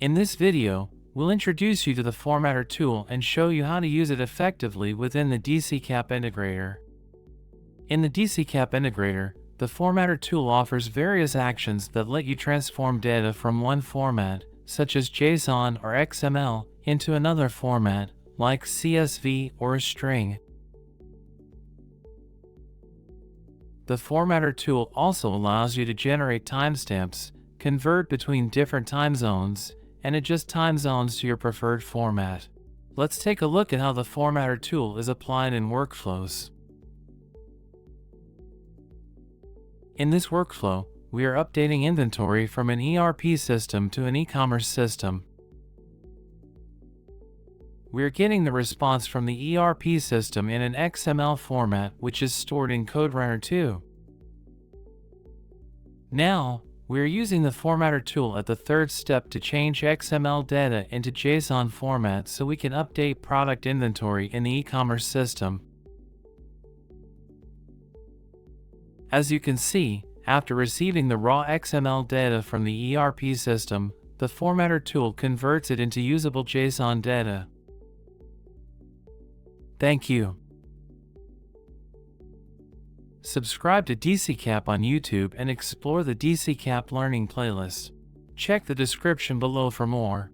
In this video, we'll introduce you to the Formatter tool and show you how to use it effectively within the DCKAP Integrator. In the DCKAP Integrator, the Formatter tool offers various actions that let you transform data from one format, such as JSON or XML, into another format, like CSV or a string. The Formatter tool also allows you to generate timestamps, convert between different time zones, and adjust time zones to your preferred format. Let's take a look at how the Formatter tool is applied in workflows. In this workflow, we are updating inventory from an ERP system to an eCommerce system. We are getting the response from the ERP system in an XML format, which is stored in CodeRunner 2. Now, we are using the Formatter tool at the third step to change XML data into JSON format so we can update product inventory in the eCommerce system. As you can see, after receiving the raw XML data from the ERP system, the Formatter tool converts it into usable JSON data. Thank you. Subscribe to DCKAP on YouTube and explore the DCKAP Learning playlist. Check the description below for more.